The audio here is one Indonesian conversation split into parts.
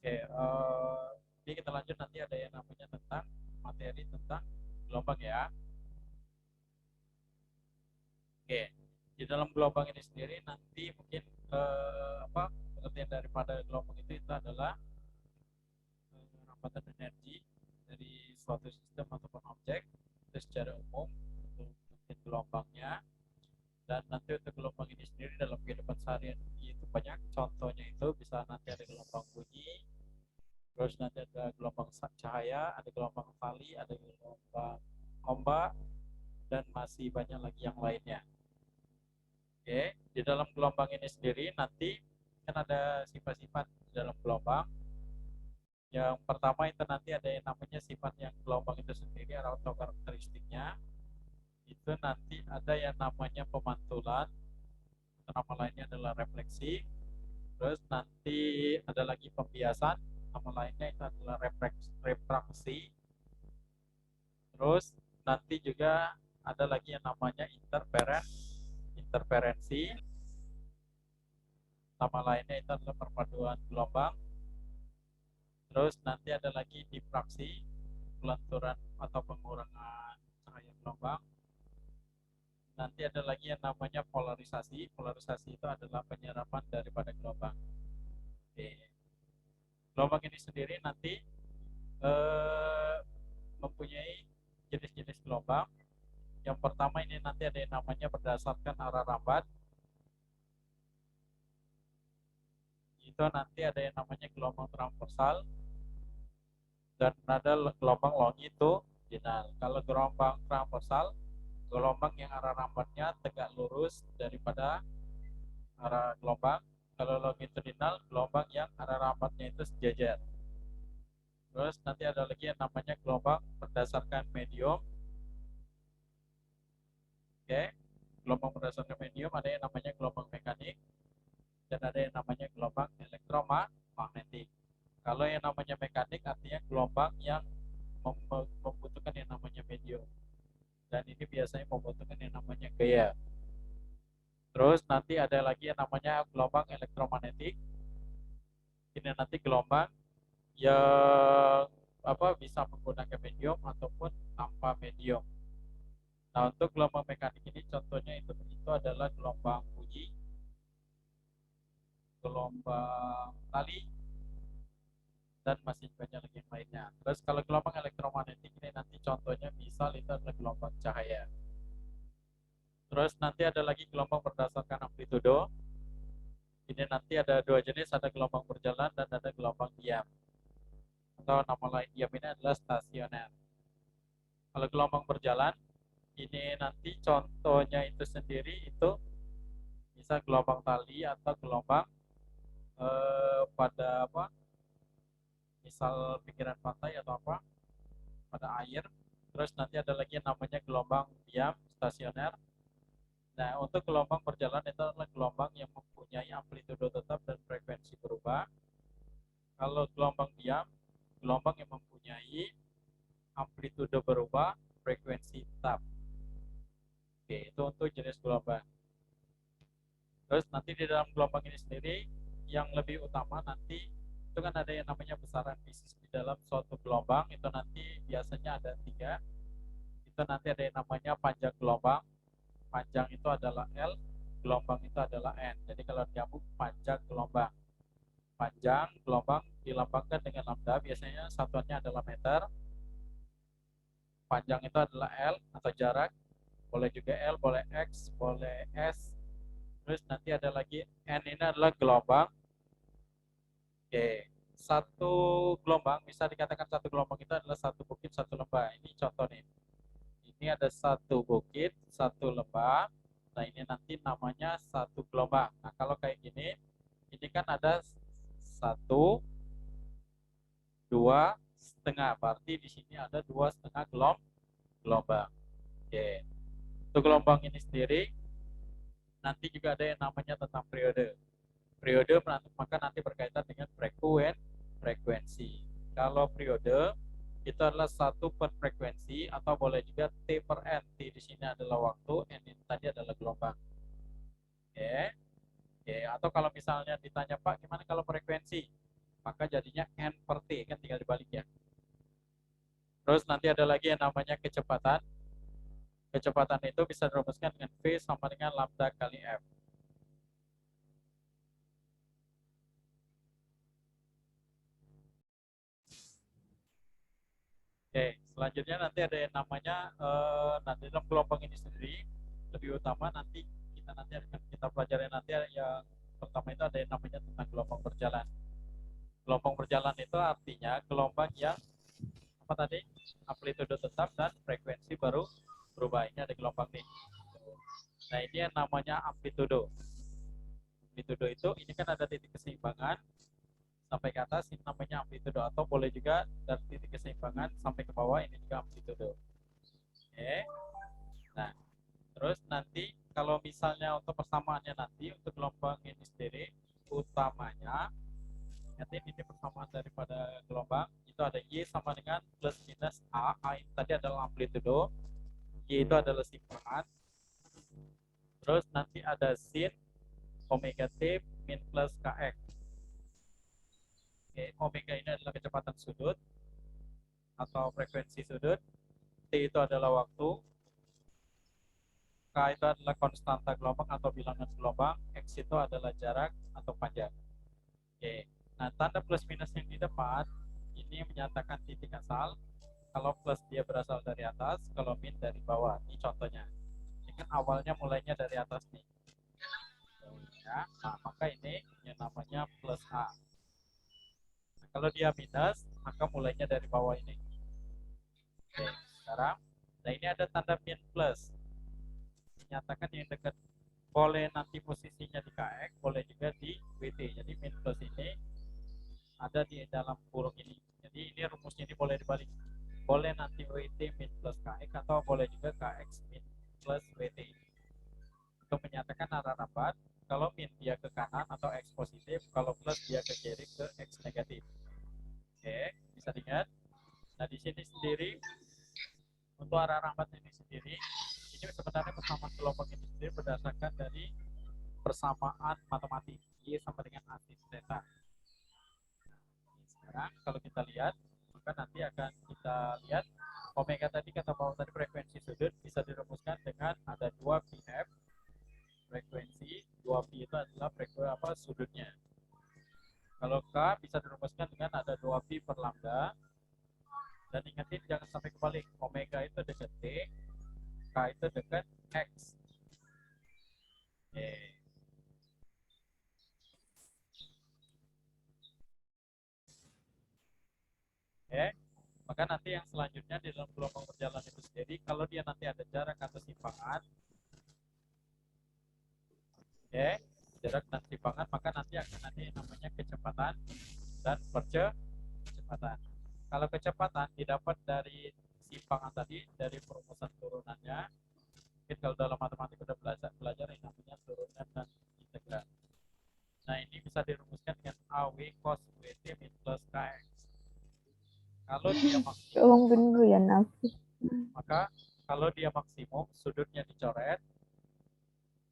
Oke, jadi kita lanjut nanti ada yang namanya tentang materi tentang gelombang ya. Oke, di dalam gelombang ini sendiri nanti mungkin apa pengertian daripada gelombang itu adalah rambatan energi dari suatu sistem ataupun objek itu secara umum untuk pengertian gelombangnya. Dan nanti untuk gelombang ini sendiri dalam kehidupan seharian itu banyak contohnya, itu bisa nanti ada gelombang bunyi, terus nanti ada gelombang cahaya, ada gelombang tali, ada gelombang ombak, dan masih banyak lagi yang lainnya. Oke, di dalam gelombang ini sendiri nanti kan ada sifat-sifat di dalam gelombang. Yang pertama itu nanti ada yang namanya sifat yang gelombang itu sendiri atau karakteristiknya. Itu nanti ada yang namanya pemantulan, nama lainnya adalah refleksi. Terus nanti ada lagi pembiasan, nama lainnya itu adalah refraksi. Terus nanti juga ada lagi yang namanya interferensi, nama lainnya itu adalah perpaduan gelombang. Terus nanti ada lagi difraksi, pelenturan atau pengurangan cahaya gelombang. Nanti ada lagi yang namanya polarisasi. Polarisasi itu adalah penyerapan daripada gelombang. Oke. Gelombang ini sendiri nanti eh, mempunyai jenis-jenis gelombang. Yang pertama ini nanti ada yang namanya berdasarkan arah rambat. Itu nanti ada yang namanya gelombang transversal dan ada gelombang longitudinal. Kalau gelombang transversal, gelombang yang arah rambatnya tegak lurus daripada arah gelombang. Kalau longitudinal, gelombang yang arah rambatnya itu sejajar. Terus nanti ada lagi yang namanya gelombang berdasarkan medium. Oke, gelombang berdasarkan medium ada yang namanya gelombang mekanik dan ada yang namanya gelombang elektromagnetik. Kalau yang namanya mekanik artinya gelombang yang membutuhkan yang namanya medium, dan ini biasanya membutuhkan yang namanya gaya. Terus nanti ada lagi yang namanya gelombang elektromagnetik. Ini nanti gelombang yang bisa menggunakan medium ataupun tanpa medium. Nah, untuk gelombang mekanik ini contohnya itu adalah gelombang bunyi, gelombang tali, dan masih banyak lagi yang lainnya. Terus kalau gelombang elektromagnetik ini nanti contohnya misal itu adalah gelombang cahaya. Terus nanti ada lagi gelombang berdasarkan amplitudo. Ini nanti ada dua jenis, ada gelombang berjalan dan ada gelombang diam. Atau nama lain diam ini adalah stasioner. Kalau gelombang berjalan, ini nanti contohnya itu sendiri itu bisa gelombang tali atau gelombang pada misal pinggiran pantai atau pada air. Terus nanti ada lagi yang namanya gelombang diam stasioner. Nah, untuk gelombang berjalan itu adalah gelombang yang mempunyai amplitudo tetap dan frekuensi berubah. Kalau gelombang diam, gelombang yang mempunyai amplitudo berubah, frekuensi tetap. Oke, itu untuk jenis gelombang. Terus nanti di dalam gelombang ini sendiri yang lebih utama nanti itu kan ada yang namanya besaran fisis di dalam suatu gelombang, itu nanti biasanya ada tiga. Itu nanti ada yang namanya panjang gelombang. Panjang itu adalah L, gelombang itu adalah N. Jadi kalau diambung panjang gelombang. Panjang gelombang dilambangkan dengan lambda, biasanya satuannya adalah meter. Panjang itu adalah L atau jarak, boleh juga L, boleh X, boleh S. Terus nanti ada lagi N, ini adalah gelombang. Oke, satu gelombang bisa dikatakan satu gelombang itu adalah satu bukit satu lembah. Ini contoh nih. Ini ada satu bukit satu lembah. Nah, ini nanti namanya satu gelombang. Nah, kalau kayak gini, ini kan ada satu, dua setengah. Berarti di sini ada dua setengah gelombang. Oke. Untuk gelombang ini sendiri, nanti juga ada yang namanya tentang periode. Periode maka nanti berkaitan dengan frekuensi. Kalau periode itu adalah satu per frekuensi atau boleh juga T per N. T di sini adalah waktu, N ini tadi adalah gelombang. Oke. Oke, atau kalau misalnya ditanya Pak, gimana kalau frekuensi? maka jadinya N per T, kan tinggal dibalik ya. Terus nanti ada lagi yang namanya kecepatan. Kecepatan itu bisa dirumuskan dengan V sama dengan lambda kali F. Oke, selanjutnya nanti ada yang namanya nanti dalam gelombang ini sendiri lebih utama nanti akan kita pelajari nanti yang pertama itu ada yang namanya tentang gelombang berjalan. Gelombang berjalan itu artinya gelombang yang apa tadi, amplitudo tetap dan frekuensi baru berubah. Ini ada gelombang nih. Nah ini yang namanya amplitudo. Amplitudo itu ini kan ada titik keseimbangan sampai ke atas, ini namanya amplitudo, atau boleh juga dari titik keseimbangan sampai ke bawah, ini juga amplitudo. Oke. Nah, terus nanti kalau misalnya untuk persamaannya nanti untuk gelombang ini sendiri utamanya nanti ini persamaan daripada gelombang itu ada Y sama dengan plus minus A. A ini tadi adalah amplitudo, Y itu adalah simpangan. Terus nanti ada sin omega T min plus KX. Oke, omega ini adalah kecepatan sudut atau frekuensi sudut, T itu adalah waktu, K itu adalah konstanta gelombang atau bilangan gelombang, X itu adalah jarak atau panjang. Oke, nah tanda plus minus yang di depan ini menyatakan titik asal. Kalau plus dia berasal dari atas, kalau min dari bawah. Ini contohnya. Ini kan awalnya mulainya dari atas nih. Ya, nah maka ini yang namanya plus A. Nah, kalau dia minus, maka mulainya dari bawah ini. Oke, sekarang, nah ini ada tanda min plus. Dinyatakan yang dekat, boleh nanti posisinya di KX, boleh juga di WT. Jadi min plus ini ada di dalam kurung ini. Jadi ini rumusnya ini boleh dibalik. Boleh nanti WT min plus KX atau boleh juga KX min plus WT. Untuk menyatakan arah rambat, kalau min dia ke kanan atau X positif, kalau plus dia ke kiri ke X negatif. Oke, bisa diingat. Nah di sini sendiri untuk arah rambat ini sendiri, ini sebenarnya persamaan gelombang ini sendiri berdasarkan dari persamaan matematik Y sama dengan A sin theta. Sekarang kalau kita lihat, maka nanti akan kita lihat omega tadi, kata bawah tadi frekuensi sudut, bisa dirumuskan dengan ada 2πf frekuensi, 2pi itu adalah frekuensi sudutnya. Kalau K bisa dirumuskan dengan ada 2pi per lambda. Dan ingatin jangan sampai kebalik, omega itu dekat T, K itu dekat X. Oke. Oke. Maka nanti yang selanjutnya di dalam gelombang berjalan itu sendiri, kalau dia nanti ada jarak atau simpangan, oke, jarak dan simpangan, maka nanti akan ada yang namanya kecepatan dan percepatan. Kalau kecepatan didapat dari simpangan tadi, dari perumusan turunannya. Mungkin kalau dalam matematika udah belajar yang namanya turunan dan integral. Nah ini bisa dirumuskan dengan AW cos WT min plus KX. Kalau dia maksimum, ya Nafi. maka kalau dia maksimum sudutnya dicoret,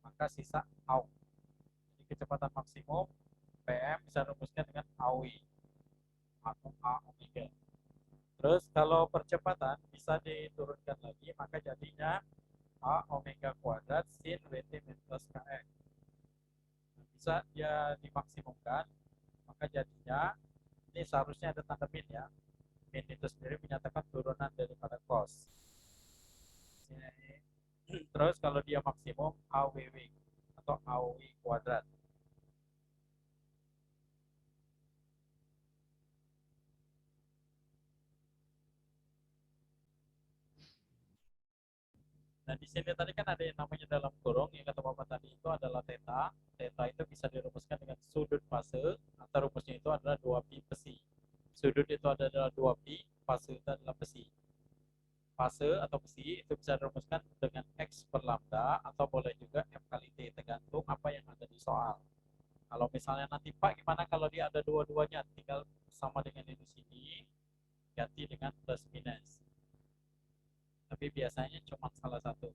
maka sisa AW. Jadi kecepatan maksimum PM bisa dirumuskan dengan AW atau A omega. Terus kalau percepatan bisa diturunkan lagi, maka jadinya A omega kuadrat sin WT min plus KX. Bisa dia dimaksimumkan, maka jadinya ini seharusnya ada tanda min ya. Min itu sendiri menyatakan turunan daripada cos. Terus kalau dia maksimum AWW atau AW kuadrat. Nah di sini tadi kan ada yang namanya dalam kurung, yang kata Bapak tadi itu adalah theta. Theta itu bisa dirumuskan dengan sudut fase, atau rumusnya itu adalah 2pi besi. Sudut itu adalah 2pi, fase itu adalah besi. Fase atau besi itu bisa dirumuskan dengan X per lambda atau boleh juga F kali T, tergantung apa yang ada di soal. Kalau misalnya nanti Pak gimana kalau dia ada dua-duanya, tinggal sama dengan di sini ganti dengan plus minus. Tapi biasanya cuma salah satu.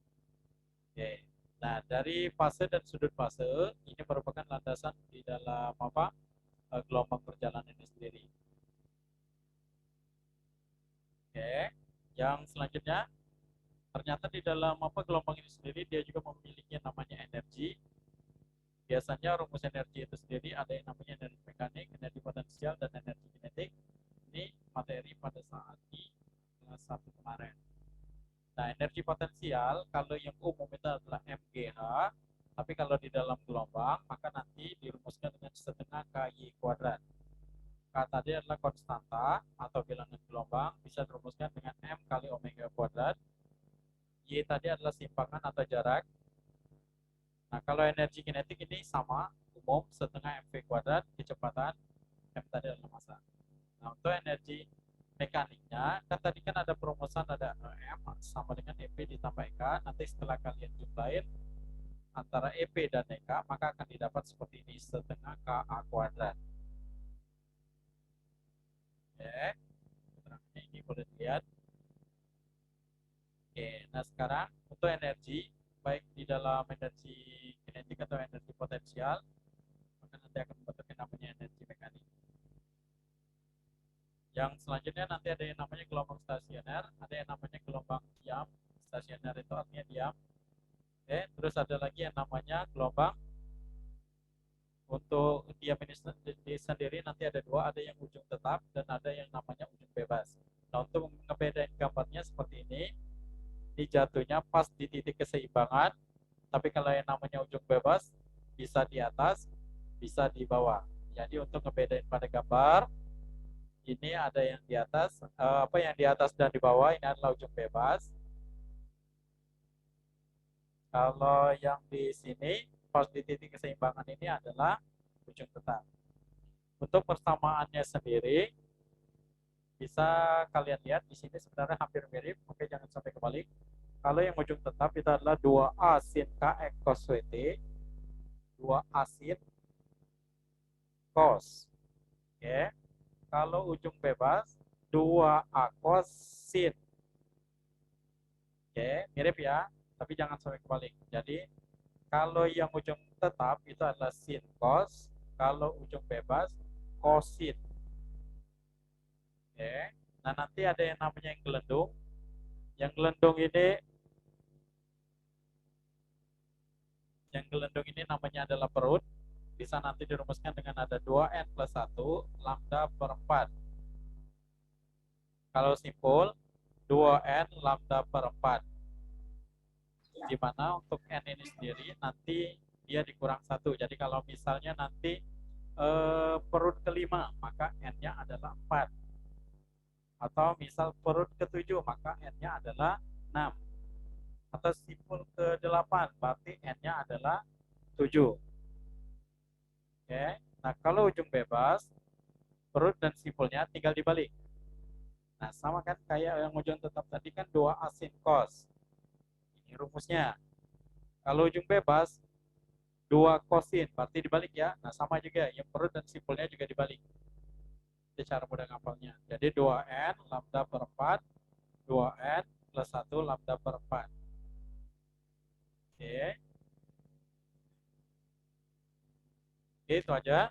Oke. Nah, dari fase dan sudut fase ini merupakan landasan di dalam apa? gelombang berjalan ini sendiri. Oke, yang selanjutnya ternyata di dalam gelombang ini sendiri dia juga memiliki namanya energi. Biasanya rumus energi itu sendiri ada yang namanya energi mekanik, energi potensial, dan energi kinetik. Ini materi pada saat di kelas 1 kemarin. Nah, energi potensial kalau yang umum itu adalah MGH, tapi kalau di dalam gelombang maka nanti dirumuskan dengan setengah KY kuadrat. K tadi adalah konstanta atau bilangan gelombang, bisa dirumuskan dengan M kali omega kuadrat. Y tadi adalah simpangan atau jarak. Nah, kalau energi kinetik ini sama, umum, setengah mv kuadrat, kecepatan, M tadi adalah massa. Nah, untuk energi mekaniknya, kan tadi kan ada perumusan, ada M sama dengan EP ditambah EK, nanti setelah kalian jumlahin antara EP dan EK, maka akan didapat seperti ini, setengah KA kuadrat. Oke, keterangannya ini boleh dilihat. Oke, nah sekarang untuk energi, baik di dalam energi kinetik atau energi potensial, maka nanti akan membentuk yang namanya energi mekanik. Yang selanjutnya nanti ada yang namanya gelombang stasioner, ada yang namanya gelombang diam. Stasioner itu artinya diam. Oke, terus ada lagi yang namanya gelombang. Untuk diam ini sendiri nanti ada dua, ada yang ujung tetap dan ada yang namanya ujung bebas. Nah, untuk ngebedain gambarnya seperti ini, di jatuhnya pas di titik keseimbangan, tapi kalau yang namanya ujung bebas bisa di atas, bisa di bawah. Jadi untuk ngebedain pada gambar, ini ada yang di atas, yang di atas dan di bawah ini adalah ujung bebas. Kalau yang di sini pas di titik keseimbangan ini adalah ujung tetap. Untuk persamaannya sendiri bisa kalian lihat di sini sebenarnya hampir mirip. Oke, jangan sampai kebalik. Kalau yang ujung tetap itu adalah 2A sin KX cos WT, 2A sin cos. Oke. Kalau ujung bebas 2A cos sin. Oke, mirip ya, tapi jangan sampai kebalik. Jadi kalau yang ujung tetap itu adalah sin cos, kalau ujung bebas cosin. Oke. Nah, nanti ada yang namanya yang gelendung. Yang gelendung ini namanya adalah perut. Bisa nanti dirumuskan dengan ada 2n plus 1 lambda per 4. Kalau simpul 2n lambda per 4. Di mana untuk n ini sendiri nanti dia dikurang 1. Jadi kalau misalnya nanti perut kelima, maka n-nya adalah 4. Atau misal perut ke-7, maka n-nya adalah 6. Atau simpul ke-8, berarti n-nya adalah 7. Oke. Nah, kalau ujung bebas, perut dan simpulnya tinggal dibalik. Nah, sama kan kayak yang ujung tetap tadi kan 2A sin cos. Ini rumusnya. Kalau ujung bebas, 2 kosin, berarti dibalik ya. Nah, sama juga, yang perut dan simpulnya juga dibalik. Itu cara mudah ngapalnya. Jadi 2n lambda per 4, 2n plus 1 lambda per 4. Oke. Oke, itu aja.